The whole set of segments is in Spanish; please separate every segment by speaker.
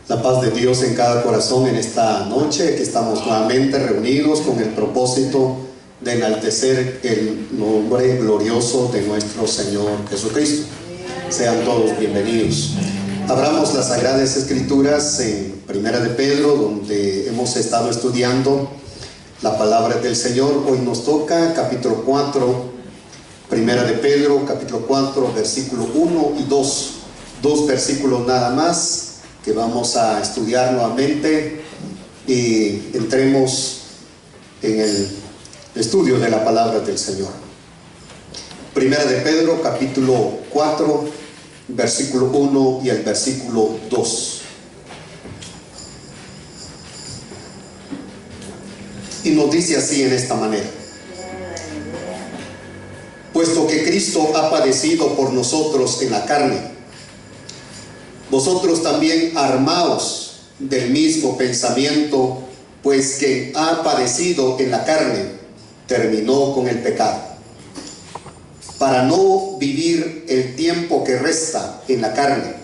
Speaker 1: La paz de Dios en cada corazón en esta noche, que estamos nuevamente reunidos con el propósito de enaltecer el nombre glorioso de nuestro Señor Jesucristo. Sean todos bienvenidos. Abramos las Sagradas Escrituras en Primera de Pedro, donde hemos estado estudiando la palabra del Señor. Hoy nos toca capítulo 4, Primera de Pedro, capítulo 4, versículo 1 y 2. Dos versículos nada más que vamos a estudiar nuevamente y entremos en el estudio de la palabra del Señor. Primera de Pedro, capítulo 4, versículo 1 y el versículo 2. Y nos dice así en esta manera: puesto que Cristo ha padecido por nosotros en la carne, vosotros también armaos del mismo pensamiento, pues quien ha padecido en la carne terminó con el pecado, para no vivir el tiempo que resta en la carne,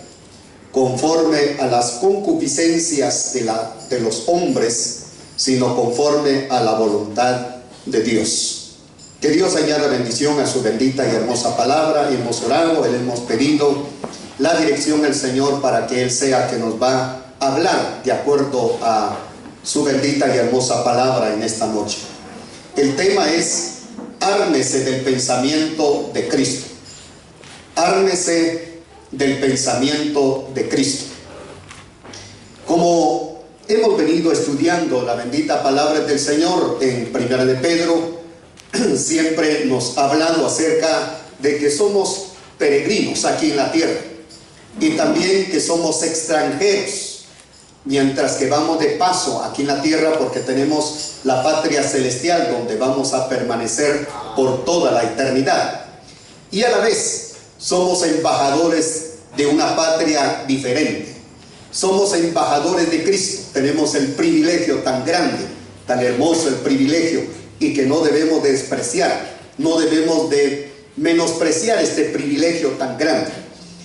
Speaker 1: conforme a las concupiscencias de los hombres, sino conforme a la voluntad de Dios. Que Dios añada bendición a su bendita y hermosa palabra. Hemos orado, le hemos pedido la dirección al Señor para que Él sea que nos va a hablar de acuerdo a su bendita y hermosa palabra en esta noche. El tema es: ármese del pensamiento de Cristo. Ármese del pensamiento de Cristo. Como hemos venido estudiando la bendita palabra del Señor en Primera de Pedro, siempre nos ha hablado acerca de que somos peregrinos aquí en la tierra, y también que somos extranjeros mientras que vamos de paso aquí en la tierra, porque tenemos la patria celestial donde vamos a permanecer por toda la eternidad. Y a la vez somos embajadores de una patria diferente. Somos embajadores de Cristo. Tenemos el privilegio tan grande, tan hermoso el privilegio, y que no debemos despreciar, no debemos de menospreciar este privilegio tan grande,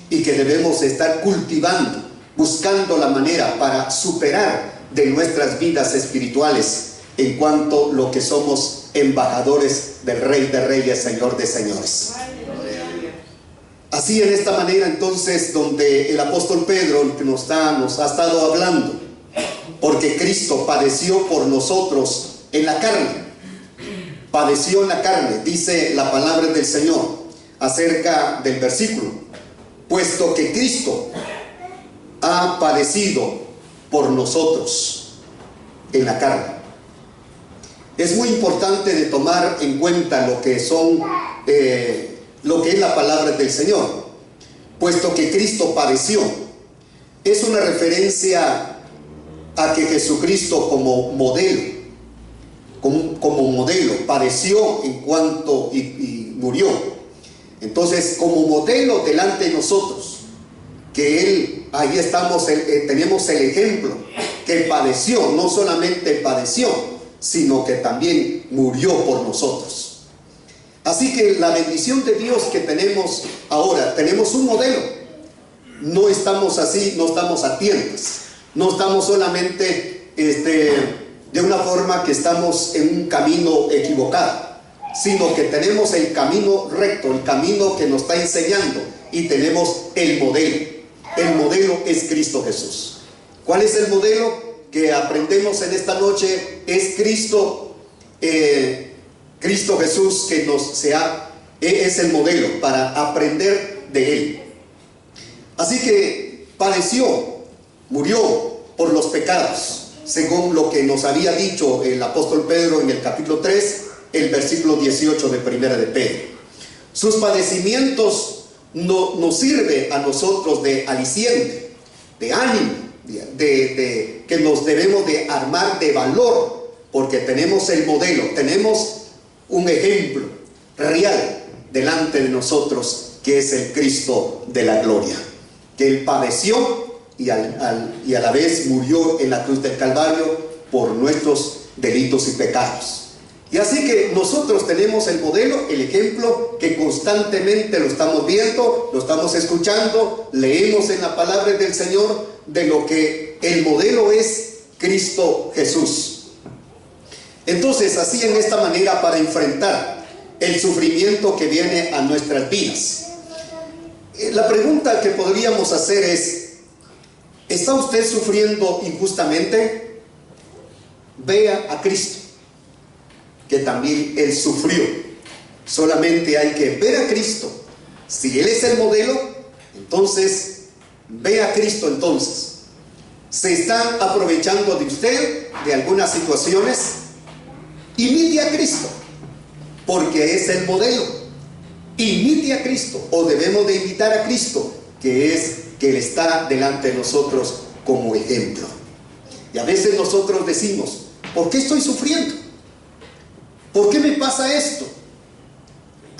Speaker 1: y que debemos estar cultivando, buscando la manera para superar de nuestras vidas espirituales en cuanto a lo que somos embajadores del Rey de Reyes, Señor de Señores. Así, en esta manera entonces, donde el apóstol Pedro que nos ha estado hablando, porque Cristo padeció por nosotros en la carne. Padeció en la carne, dice la palabra del Señor acerca del versículo: puesto que Cristo ha padecido por nosotros en la carne. Es muy importante de tomar en cuenta lo que es la palabra del Señor. Puesto que Cristo padeció, es una referencia a que Jesucristo como modelo padeció en cuanto y murió. Entonces, como modelo delante de nosotros, que Él, ahí estamos, tenemos el ejemplo, que padeció, no solamente padeció, sino que también murió por nosotros. Así que la bendición de Dios que tenemos ahora, tenemos un modelo. No estamos así, no estamos a tientas, no estamos solamente de una forma que estamos en un camino equivocado, sino que tenemos el camino recto, el camino que nos está enseñando, y tenemos el modelo. El modelo es Cristo Jesús. ¿Cuál es el modelo que aprendemos en esta noche? Es Cristo Jesús, que es el modelo para aprender de Él. Así que padeció, murió por los pecados, según lo que nos había dicho el apóstol Pedro en el capítulo 3, el versículo 18 de Primera de Pedro. Sus padecimientos nos sirve a nosotros de aliciente, de ánimo, de que nos debemos de armar de valor, porque tenemos el modelo, tenemos un ejemplo real delante de nosotros, que es el Cristo de la gloria, que Él padeció y a la vez murió en la cruz del Calvario por nuestros delitos y pecados. Y así que nosotros tenemos el modelo, el ejemplo, que constantemente lo estamos viendo, lo estamos escuchando, leemos en la palabra del Señor de lo que el modelo es Cristo Jesús. Entonces, así en esta manera, para enfrentar el sufrimiento que viene a nuestras vidas, la pregunta que podríamos hacer es: ¿está usted sufriendo injustamente? Vea a Cristo, que también Él sufrió. Solamente hay que ver a Cristo. Si Él es el modelo, entonces ve a Cristo. Entonces, ¿se están aprovechando de usted de algunas situaciones? Imite a Cristo, porque es el modelo. Imite a Cristo, o debemos de imitar a Cristo, que es que Él está delante de nosotros como ejemplo. Y a veces nosotros decimos: ¿por qué estoy sufriendo? ¿Por qué me pasa esto?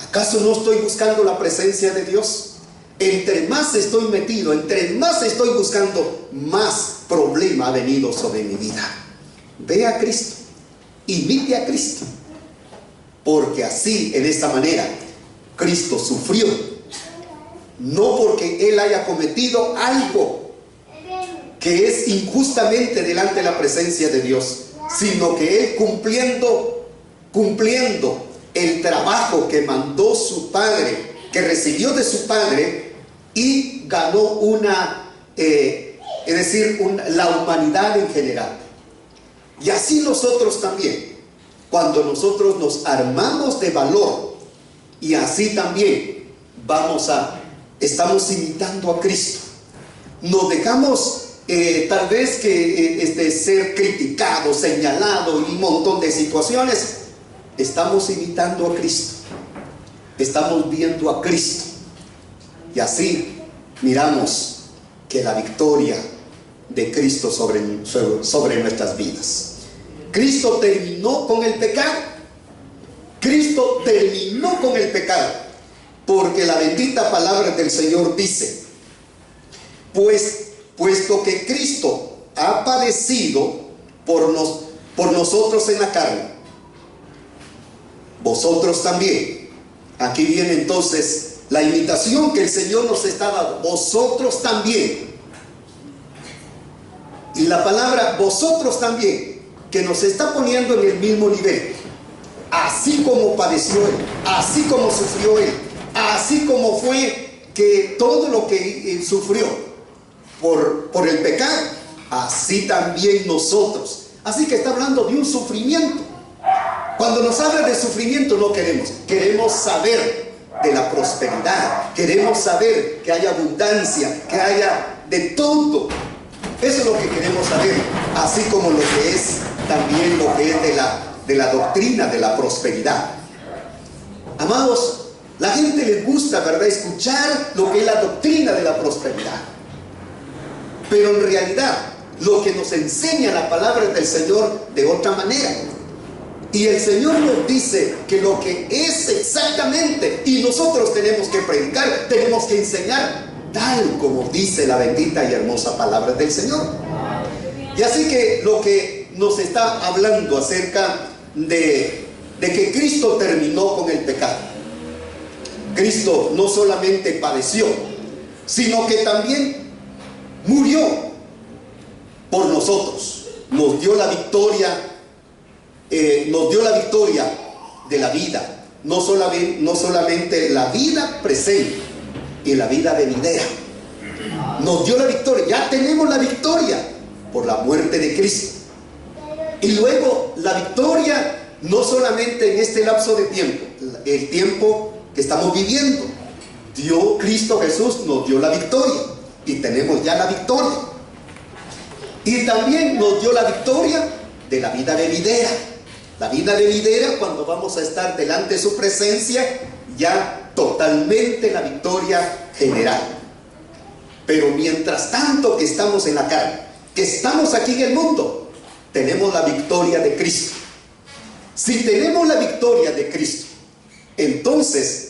Speaker 1: ¿Acaso no estoy buscando la presencia de Dios? Entre más estoy metido, entre más estoy buscando, más problema ha venido sobre mi vida. Ve a Cristo, imite a Cristo, porque así, en esta manera, Cristo sufrió, no porque Él haya cometido algo que es injustamente delante de la presencia de Dios, sino que Él cumpliendo el trabajo que mandó su Padre, que recibió de su Padre, y ganó la humanidad en general. Y así nosotros también, cuando nosotros nos armamos de valor, y así también estamos imitando a Cristo, nos dejamos tal vez que ser criticados, señalados y un montón de situaciones. Estamos imitando a Cristo, estamos viendo a Cristo, y así miramos que la victoria de Cristo sobre nuestras vidas. Cristo terminó con el pecado. Cristo terminó con el pecado, porque la bendita palabra del Señor dice: puesto que Cristo ha padecido por nosotros en la carne, vosotros también. Aquí viene entonces la invitación que el Señor nos está dando: vosotros también. Y la palabra vosotros también, que nos está poniendo en el mismo nivel. Así como padeció Él, así como sufrió Él, así como fue que todo lo que Él sufrió por el pecado, así también nosotros. Así que está hablando de un sufrimiento. Cuando nos habla de sufrimiento, no queremos saber de la prosperidad, queremos saber que haya abundancia, que haya de todo. Eso es lo que queremos saber, así como lo que es también lo que es de la doctrina de la prosperidad. Amados, la gente les gusta, ¿verdad?, escuchar lo que es la doctrina de la prosperidad. Pero en realidad, lo que nos enseña la palabra del Señor de otra manera. Y el Señor nos dice que lo que es exactamente, y nosotros tenemos que predicar, tenemos que enseñar, tal como dice la bendita y hermosa palabra del Señor. Y así que lo que nos está hablando acerca de que Cristo terminó con el pecado. Cristo no solamente padeció, sino que también murió por nosotros. Nos dio la victoria de la vida, no solamente la vida presente y la vida venidera. Nos dio la victoria, ya tenemos la victoria por la muerte de Cristo. Y luego la victoria no solamente en este lapso de tiempo, el tiempo que estamos viviendo. Cristo Jesús nos dio la victoria y tenemos ya la victoria. Y también nos dio la victoria de la vida venidera. La vida venidera, cuando vamos a estar delante de su presencia, ya totalmente la victoria general. Pero mientras tanto que estamos en la carne, que estamos aquí en el mundo, tenemos la victoria de Cristo. Si tenemos la victoria de Cristo, entonces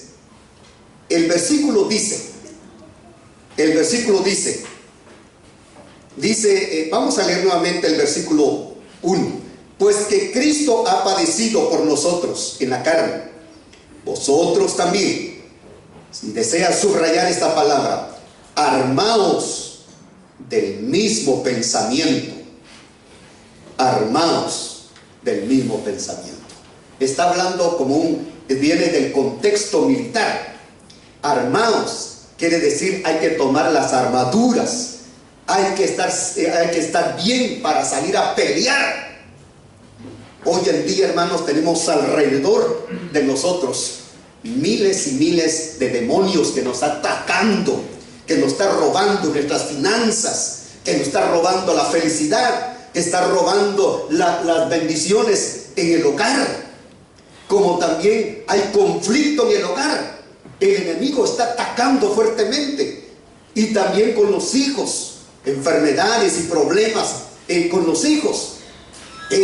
Speaker 1: el versículo dice, vamos a leer nuevamente el versículo 1. Pues que Cristo ha padecido por nosotros en la carne, vosotros también, si deseas subrayar esta palabra, armaos del mismo pensamiento. Armaos del mismo pensamiento. Está hablando viene del contexto militar. Armaos quiere decir hay que tomar las armaduras, hay que estar bien para salir a pelear. Hoy en día, hermanos, tenemos alrededor de nosotros miles y miles de demonios que nos están atacando, que nos está robando nuestras finanzas, que nos está robando la felicidad, que está robando las bendiciones en el hogar. Como también hay conflicto en el hogar, el enemigo está atacando fuertemente. Y también con los hijos, enfermedades y problemas con los hijos.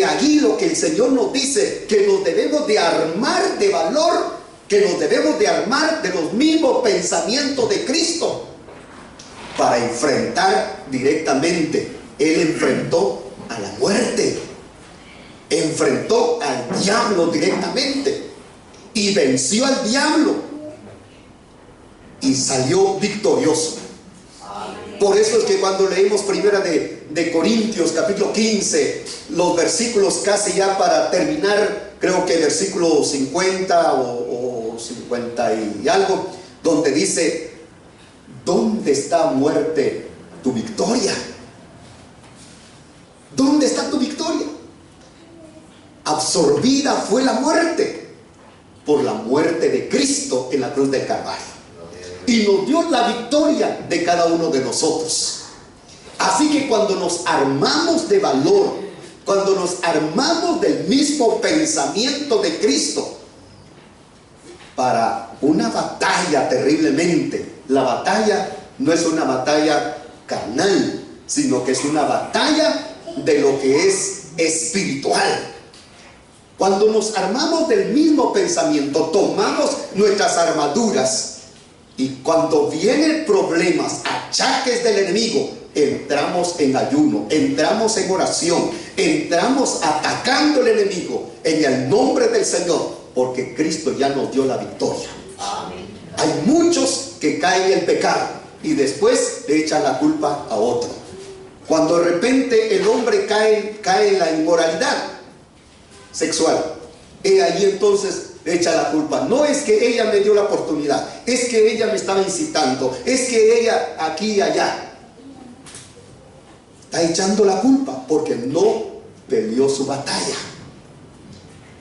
Speaker 1: Allí lo que el Señor nos dice, que nos debemos de armar de valor, que nos debemos de armar de los mismos pensamientos de Cristo para enfrentar directamente. Él enfrentó a la muerte, enfrentó al diablo directamente y venció al diablo y salió victorioso. Por eso es que cuando leemos primera de Corintios capítulo 15, los versículos casi ya para terminar, creo que versículo 50 o 50 y algo, donde dice: ¿dónde está, muerte, tu victoria? ¿Dónde está tu victoria? Absorbida fue la muerte por la muerte de Cristo en la cruz del Calvario. Y nos dio la victoria de cada uno de nosotros. Así que cuando nos armamos de valor, cuando nos armamos del mismo pensamiento de Cristo para una batalla terriblemente, la batalla no es una batalla carnal, sino que es una batalla de lo que es espiritual. Cuando nos armamos del mismo pensamiento, tomamos nuestras armaduras, y cuando vienen problemas, achaques del enemigo, entramos en ayuno, entramos en oración, entramos atacando al enemigo en el nombre del Señor, porque Cristo ya nos dio la victoria. Amén. Hay muchos que caen en el pecado y después le echan la culpa a otro. Cuando de repente el hombre cae en la inmoralidad sexual, ahí entonces echa la culpa. No es que ella me dio la oportunidad, es que ella me estaba incitando, es que ella aquí y allá. Está echando la culpa porque no peleó su batalla.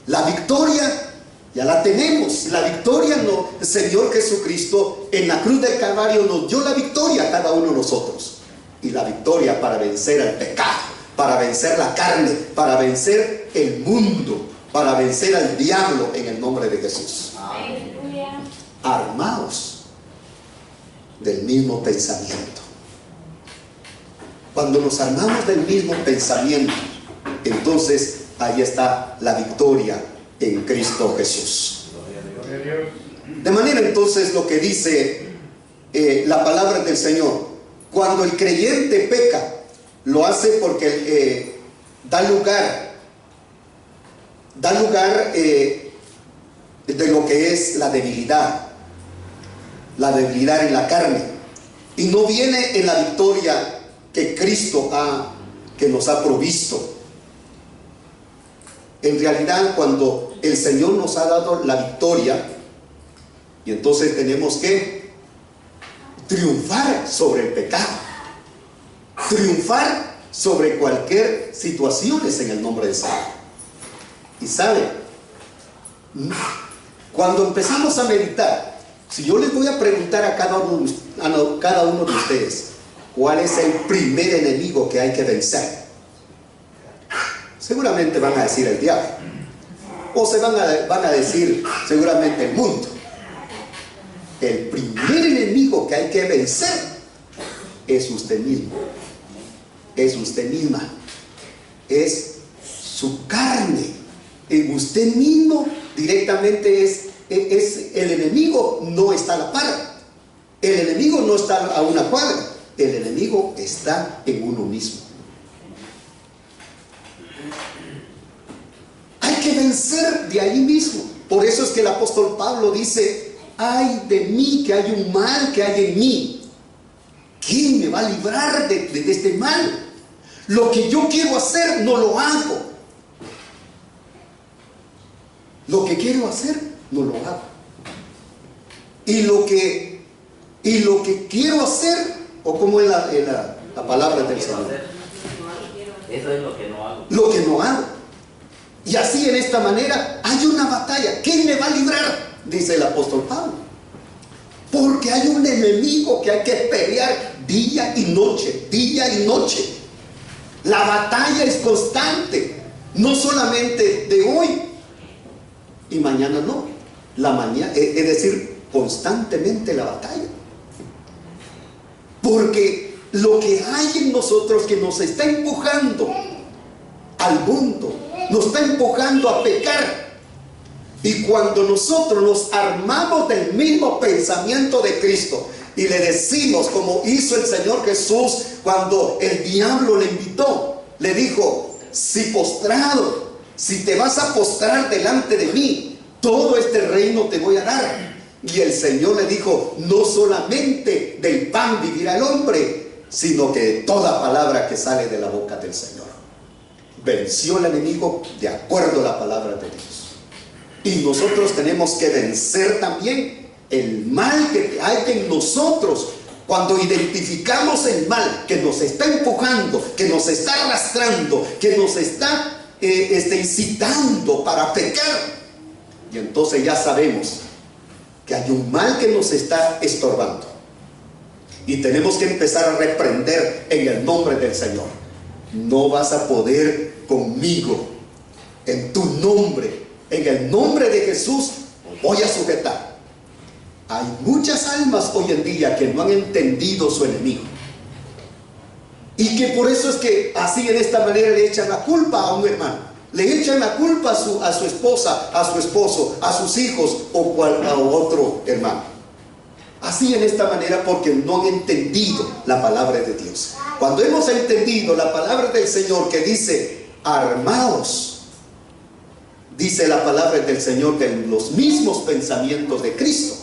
Speaker 1: La victoria ya la tenemos. La victoria el Señor Jesucristo en la cruz del Calvario nos dio la victoria a cada uno de nosotros. Y la victoria para vencer al pecado, para vencer la carne, para vencer el mundo, para vencer al diablo en el nombre de Jesús. Armaos del mismo pensamiento. Cuando nos armamos del mismo pensamiento, entonces ahí está la victoria en Cristo Jesús. De manera entonces lo que dice la palabra del Señor, cuando el creyente peca, lo hace porque da lugar de lo que es la debilidad en la carne, y no viene en la victoria que Cristo que nos ha provisto. En realidad, cuando el Señor nos ha dado la victoria, y entonces tenemos que triunfar sobre el pecado, triunfar sobre cualquier situación en el nombre del Señor. Y sabe, cuando empezamos a meditar, si yo les voy a preguntar a cada uno de ustedes, ¿cuál es el primer enemigo que hay que vencer? Seguramente van a decir el diablo, o van a decir seguramente el mundo. El primer enemigo que hay que vencer es usted mismo, es usted misma, es su carne. En usted mismo directamente es el enemigo. No está a la par, el enemigo no está a una cuadra, el enemigo está en uno mismo. Hay que vencer de ahí mismo. Por eso es que el apóstol Pablo dice: ay de mí, que hay un mal que hay en mí, ¿quién me va a librar de este mal? Lo que yo quiero hacer, no lo hago. Lo que quiero hacer, no lo hago. Y lo que quiero hacer, o como es la palabra del Señor.
Speaker 2: Eso es lo que no hago.
Speaker 1: Lo que no hago. Y así en esta manera hay una batalla. ¿Quién me va a librar? Dice el apóstol Pablo. Porque hay un enemigo que hay que pelear día y noche, día y noche. La batalla es constante, no solamente de hoy y mañana no. Es decir, constantemente la batalla. Porque lo que hay en nosotros que nos está empujando al mundo, nos está empujando a pecar. Y cuando nosotros nos armamos del mismo pensamiento de Cristo y le decimos, como hizo el Señor Jesús cuando el diablo le invitó, le dijo: si te vas a postrar delante de mí, todo este reino te voy a dar. Y el Señor le dijo: no solamente del pan vivirá el hombre, sino que de toda palabra que sale de la boca del Señor. Venció al enemigo de acuerdo a la palabra de Dios. Y nosotros tenemos que vencer también el mal que hay en nosotros. Cuando identificamos el mal que nos está empujando, que nos está arrastrando, que nos está incitando para pecar, y entonces ya sabemos que hay un mal que nos está estorbando. Y tenemos que empezar a reprender en el nombre del Señor. No vas a poder conmigo. En tu nombre, en el nombre de Jesús, voy a sujetar. Hay muchas almas hoy en día que no han entendido su enemigo. Y que por eso es que así en esta manera le echan la culpa a un hermano. Le echan la culpa a su esposa, a su esposo, a sus hijos o a otro hermano. Así en esta manera porque no han entendido la palabra de Dios. Cuando hemos entendido la palabra del Señor que dice: armaos, dice la palabra del Señor que en los mismos pensamientos de Cristo.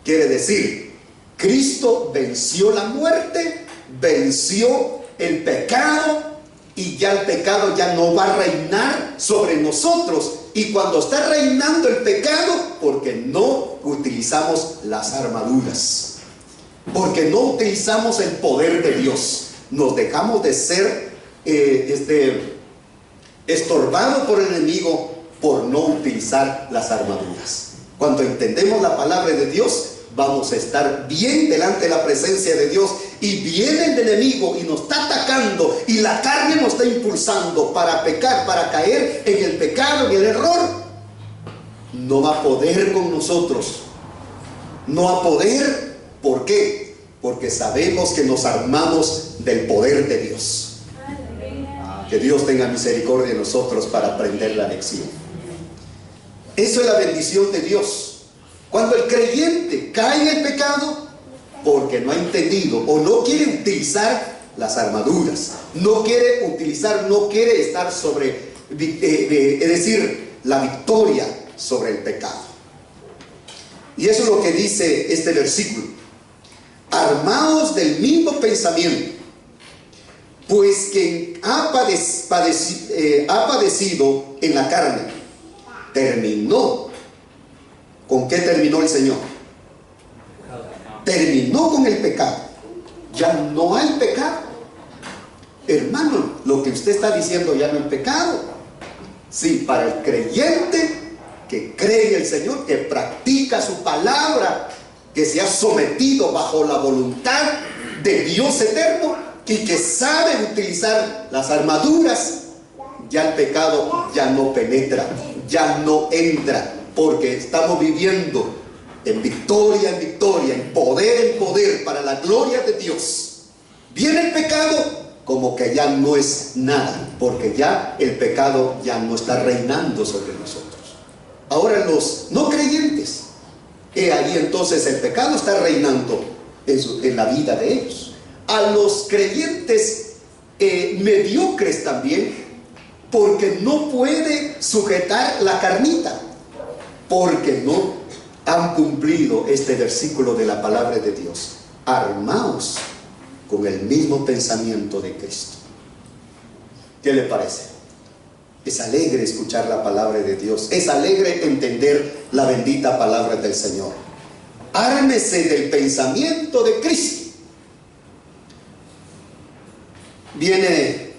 Speaker 1: Quiere decir, Cristo venció la muerte, venció el pecado, y ya el pecado ya no va a reinar sobre nosotros. Y cuando está reinando el pecado, porque no utilizamos las armaduras, porque no utilizamos el poder de Dios, nos dejamos de ser estorbados por el enemigo por no utilizar las armaduras. Cuando entendemos la palabra de Dios, vamos a estar bien delante de la presencia de Dios. Y viene el enemigo y nos está atacando, y la carne nos está impulsando para pecar, para caer en el pecado, en el error. No va a poder con nosotros. No va a poder. ¿Por qué? Porque sabemos que nos armamos del poder de Dios. Que Dios tenga misericordia de nosotros para aprender la lección. Eso es la bendición de Dios. Cuando el creyente cae en el pecado, porque no ha entendido o no quiere utilizar las armaduras, no quiere estar sobre, es decir, la victoria sobre el pecado. Y eso es lo que dice este versículo: armaos del mismo pensamiento, pues quien ha padecido en la carne terminó. ¿Con qué terminó el Señor? Terminó con el pecado. Ya no hay pecado. Hermano, lo que usted está diciendo ya no es pecado. Sí, para el creyente que cree en el Señor, que practica su palabra, que se ha sometido bajo la voluntad de Dios eterno y que sabe utilizar las armaduras, ya el pecado ya no penetra, ya no entra, porque estamos viviendo en victoria, en poder, para la gloria de Dios. Viene el pecado, como que ya no es nada, porque ya el pecado ya no está reinando sobre nosotros. Ahora los no creyentes, ahí entonces el pecado está reinando en la vida de ellos. A los creyentes mediocres también, porque no puede sujetar la carnita, porque no han cumplido este versículo de la palabra de Dios. Armaos con el mismo pensamiento de Cristo. ¿Qué le parece? Es alegre escuchar la palabra de Dios. Es alegre entender la bendita palabra del Señor. Ármese del pensamiento de Cristo. Viene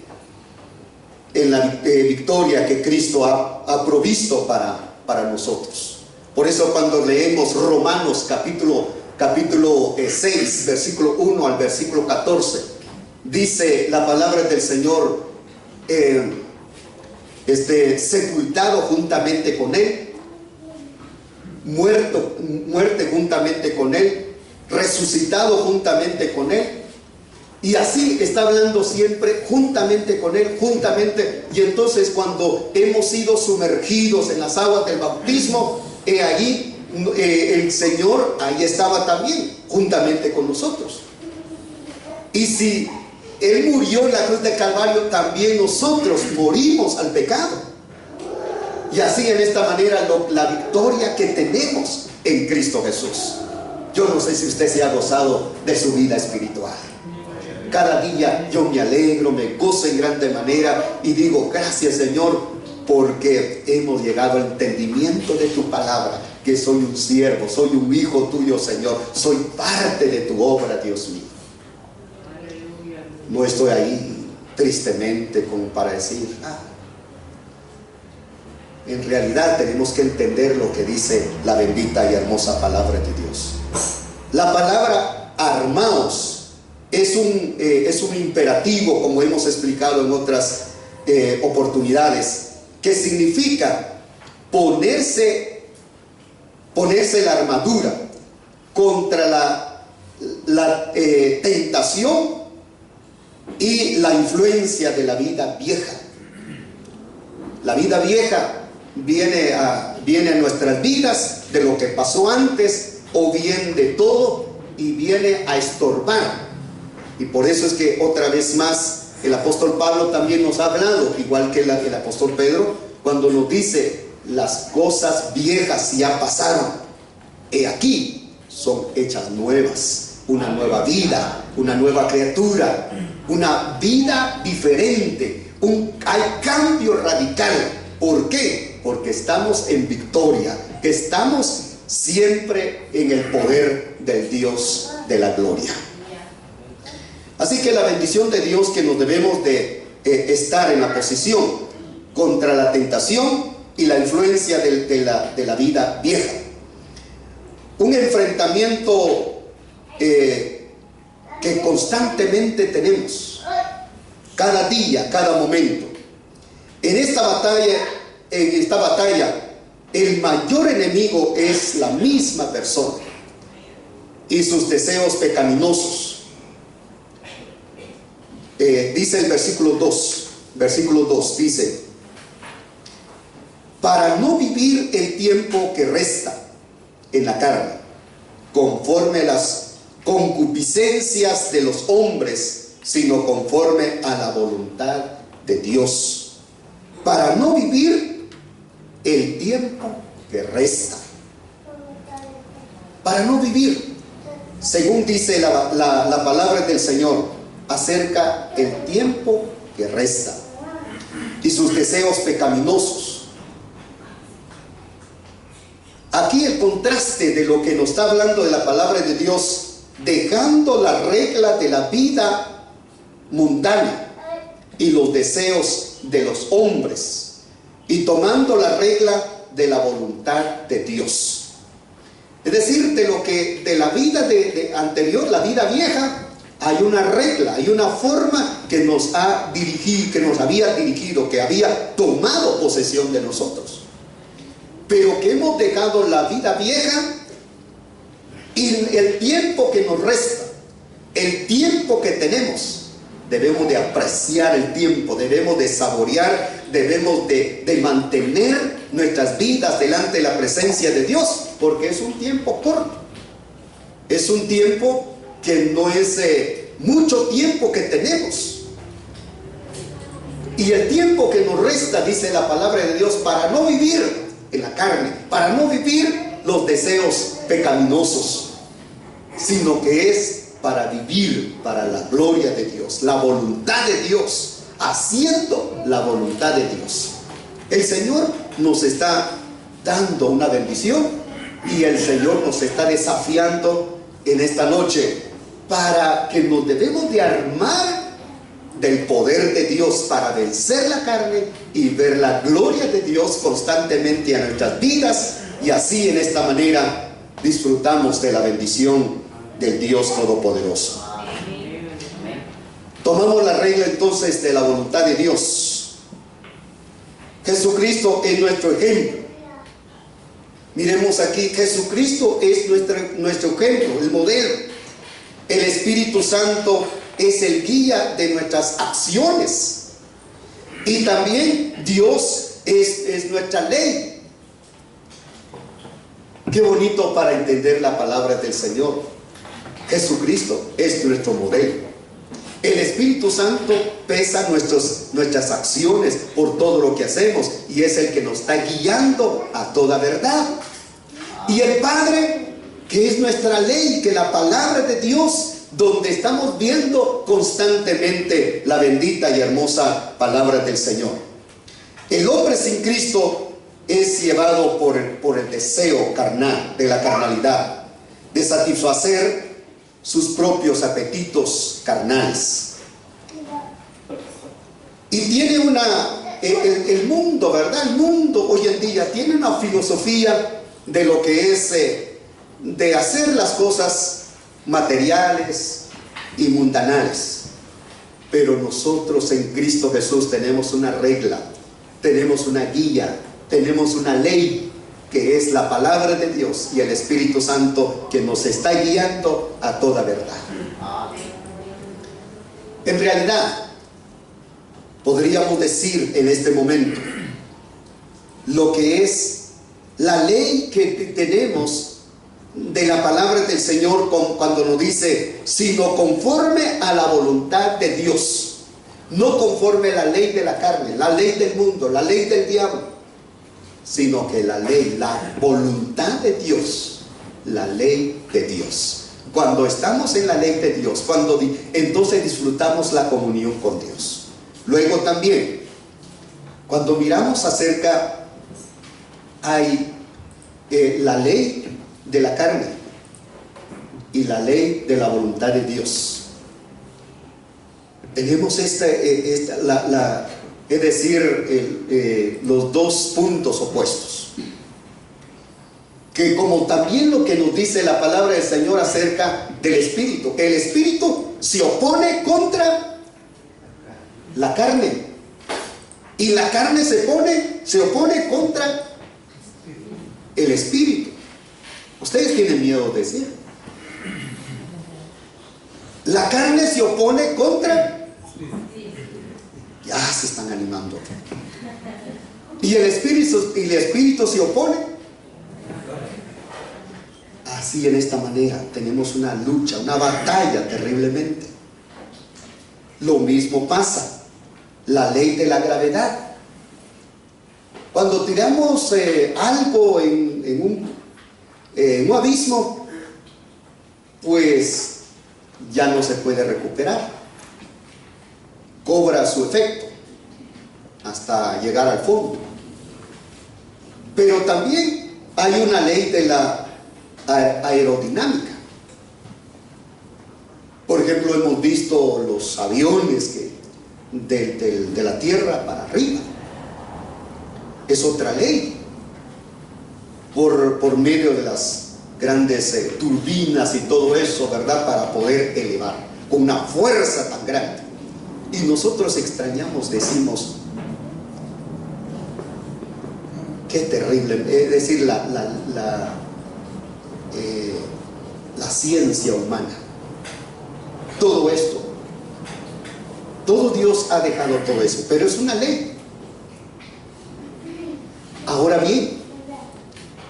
Speaker 1: en la victoria que Cristo ha provisto para nosotros. Por eso cuando leemos Romanos capítulo 6, versículo 1 al versículo 14, dice la palabra del Señor, sepultado juntamente con Él, muerte juntamente con Él, resucitado juntamente con Él. Y así está hablando siempre juntamente con Él, juntamente. Y entonces cuando hemos sido sumergidos en las aguas del bautismo, allí el Señor ahí estaba también, juntamente con nosotros. Y si Él murió en la cruz de Calvario, también nosotros morimos al pecado. Y así en esta manera la victoria que tenemos en Cristo Jesús. Yo no sé si usted se ha gozado de su vida espiritual. Cada día yo me alegro, me gozo en grande manera y digo, gracias Señor, porque hemos llegado al entendimiento de tu palabra, que soy un siervo, soy un hijo tuyo, Señor, soy parte de tu obra, Dios mío. No estoy ahí tristemente como para decir, en realidad tenemos que entender lo que dice la bendita y hermosa palabra de Dios. La palabra armaos es un imperativo, como hemos explicado en otras oportunidades, que significa ponerse la armadura contra la tentación y la influencia de la vida vieja. La vida vieja viene a nuestras vidas de lo que pasó antes o bien de todo, y viene a estorbar. Y por eso es que otra vez más el apóstol Pablo también nos ha hablado, igual que el apóstol Pedro, cuando nos dice, las cosas viejas ya pasaron, he aquí son hechas nuevas, una nueva vida, una nueva criatura, una vida diferente, hay cambio radical. ¿Por qué? Porque estamos en victoria, estamos siempre en el poder del Dios de la gloria. Así que la bendición de Dios, que nos debemos de estar en la posición contra la tentación y la influencia de la vida vieja. Un enfrentamiento que constantemente tenemos, cada día, cada momento. En esta batalla, el mayor enemigo es la misma persona y sus deseos pecaminosos. Dice el versículo 2 dice, para no vivir el tiempo que resta en la carne, conforme a las concupiscencias de los hombres, sino conforme a la voluntad de Dios. Para no vivir el tiempo que resta. Para no vivir, según dice la palabra del Señor, acerca el tiempo que resta y sus deseos pecaminosos. Aquí el contraste de lo que nos está hablando de la palabra de Dios, dejando la regla de la vida mundana y los deseos de los hombres y tomando la regla de la voluntad de Dios. Es decir, de la vida anterior, la vida vieja, hay una regla, hay una forma que nos ha dirigido, que nos había dirigido, que había tomado posesión de nosotros. Pero que hemos dejado la vida vieja y el tiempo que nos resta, el tiempo que tenemos, debemos de apreciar el tiempo, debemos de saborear, debemos de mantener nuestras vidas delante de la presencia de Dios, porque es un tiempo corto, es un tiempo que no es mucho tiempo que tenemos. Y el tiempo que nos resta, dice la palabra de Dios, para no vivir en la carne, para no vivir los deseos pecaminosos, sino que es para vivir para la gloria de Dios, la voluntad de Dios, haciendo la voluntad de Dios. El Señor nos está dando una bendición y el Señor nos está desafiando en esta noche para que nos debemos de armar del poder de Dios para vencer la carne y ver la gloria de Dios constantemente en nuestras vidas, y así en esta manera disfrutamos de la bendición del Dios Todopoderoso. Tomamos la regla entonces de la voluntad de Dios. Jesucristo es nuestro ejemplo. Miremos aquí, Jesucristo es nuestro ejemplo, el modelo. El Espíritu Santo es el guía de nuestras acciones. Y también Dios es nuestra ley. Qué bonito para entender la palabra del Señor. Jesucristo es nuestro modelo. El Espíritu Santo pesa nuestras acciones por todo lo que hacemos y es el que nos está guiando a toda verdad. Y el Padre, que es nuestra ley, que la palabra de Dios, donde estamos viendo constantemente la bendita y hermosa palabra del Señor. El hombre sin Cristo es llevado por el deseo carnal, de la carnalidad, de satisfacer sus propios apetitos carnales. Y tiene el mundo, ¿verdad? El mundo hoy en día tiene una filosofía de lo que es de hacer las cosas materiales y mundanales. Pero nosotros en Cristo Jesús tenemos una regla, tenemos una guía, tenemos una ley, que es la palabra de Dios y el Espíritu Santo que nos está guiando a toda verdad. En realidad, podríamos decir en este momento lo que es la ley que tenemos de la palabra del Señor cuando nos dice, sino conforme a la voluntad de Dios, no conforme a la ley de la carne, la ley del mundo, la ley del diablo, sino que la ley, la voluntad de Dios, la ley de Dios. Cuando estamos en la ley de Dios, entonces disfrutamos la comunión con Dios. Luego también, cuando miramos acerca, hay la ley de la carne y la ley de la voluntad de Dios. Tenemos es decir, los dos puntos opuestos, que como también lo que nos dice la palabra del Señor acerca del Espíritu. El Espíritu se opone contra la carne y la carne se opone contra el Espíritu. Ustedes tienen miedo de decir, la carne se opone contra. Ya se están animando. Y el Espíritu se opone. Así, en esta manera tenemos una lucha, una batalla terriblemente. Lo mismo pasa la ley de la gravedad. Cuando tiramos algo en un abismo, pues ya no se puede recuperar. Cobra su efecto hasta llegar al fondo. Pero también hay una ley de la aerodinámica. Por ejemplo, hemos visto los aviones de la tierra para arriba. Es otra ley. Por medio de las grandes turbinas y todo eso, ¿verdad? Para poder elevar con una fuerza tan grande. Y nosotros extrañamos, decimos, qué terrible, es decir, la ciencia humana. Todo esto, todo Dios ha dejado todo eso, pero es una ley. Ahora bien,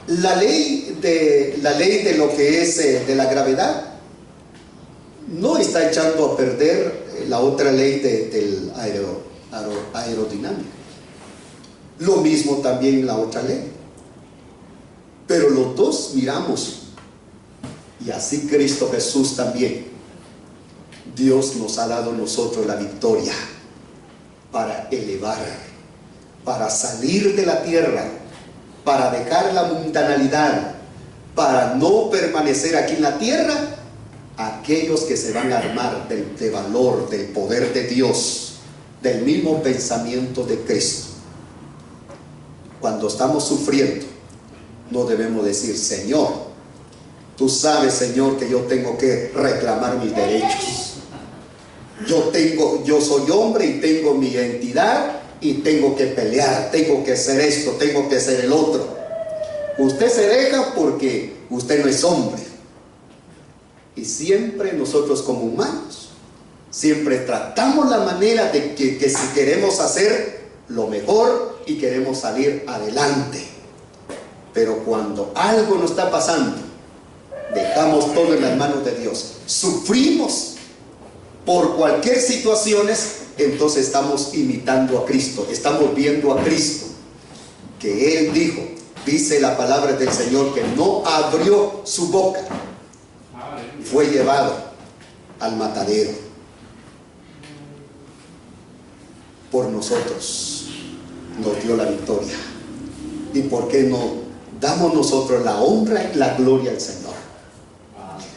Speaker 1: la ley de lo que es de la gravedad no está echando a perder la otra ley del aerodinámica. Lo mismo también la otra ley. Pero los dos miramos, y así Cristo Jesús también Dios nos ha dado a nosotros la victoria para elevar, para salir de la tierra, para dejar la mundanalidad, para no permanecer aquí en la tierra. Aquellos que se van a armar de valor, del poder de Dios, del mismo pensamiento de Cristo. Cuando estamos sufriendo, no debemos decir: Señor, tú sabes, Señor, que yo tengo que reclamar mis derechos. Yo soy hombre y tengo mi identidad y tengo que pelear, tengo que hacer esto, tengo que hacer el otro. Usted se deja porque usted no es hombre. Y siempre nosotros como humanos, siempre tratamos la manera de que si queremos hacer lo mejor y queremos salir adelante. Pero cuando algo nos está pasando, dejamos todo en las manos de Dios, sufrimos por cualquier situación, entonces estamos imitando a Cristo, estamos viendo a Cristo, que Él dijo, dice la palabra del Señor, que no abrió su boca, fue llevado al matadero por nosotros, nos dio la victoria. ¿Y por qué no damos nosotros la honra y la gloria al Señor?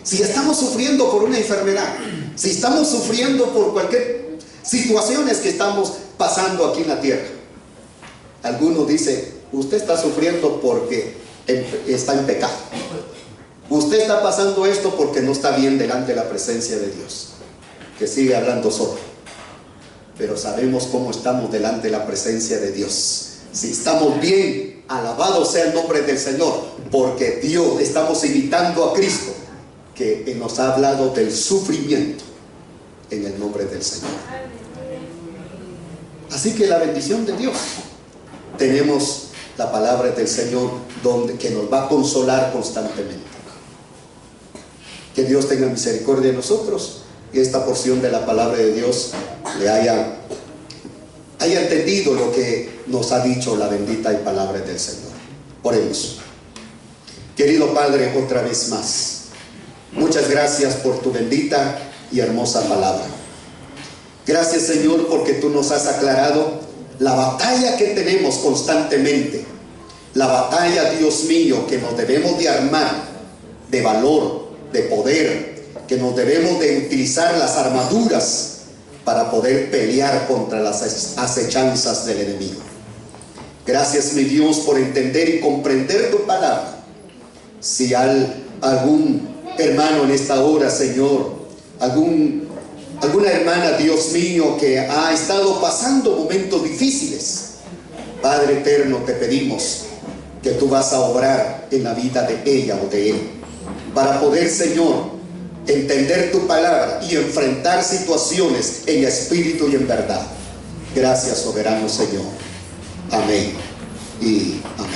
Speaker 1: Si estamos sufriendo por una enfermedad, si estamos sufriendo por cualquier situaciones que estamos pasando aquí en la tierra, algunos dicen: usted está sufriendo porque está en pecado, usted está pasando esto porque no está bien delante de la presencia de Dios. Que sigue hablando solo. Pero sabemos cómo estamos delante de la presencia de Dios. Si estamos bien, alabado sea el nombre del Señor, porque Dios, estamos imitando a Cristo, que nos ha hablado del sufrimiento en el nombre del Señor. Así que la bendición de Dios, tenemos la palabra del Señor que nos va a consolar constantemente. Que Dios tenga misericordia de nosotros y esta porción de la palabra de Dios le haya entendido lo que nos ha dicho la bendita y palabra del Señor. Oremos. Querido Padre, otra vez más, muchas gracias por tu bendita y hermosa palabra. Gracias, Señor, porque tú nos has aclarado la batalla que tenemos constantemente, la batalla, Dios mío, que nos debemos de armar de valor, de poder, que nos debemos de utilizar las armaduras para poder pelear contra las acechanzas del enemigo. Gracias, mi Dios, por entender y comprender tu palabra. Si algún hermano en esta hora, Señor, alguna hermana, Dios mío, que ha estado pasando momentos difíciles, Padre eterno, te pedimos que tú vas a obrar en la vida de ella o de él, para poder, Señor, entender tu palabra y enfrentar situaciones en espíritu y en verdad. Gracias, soberano Señor. Amén y amén.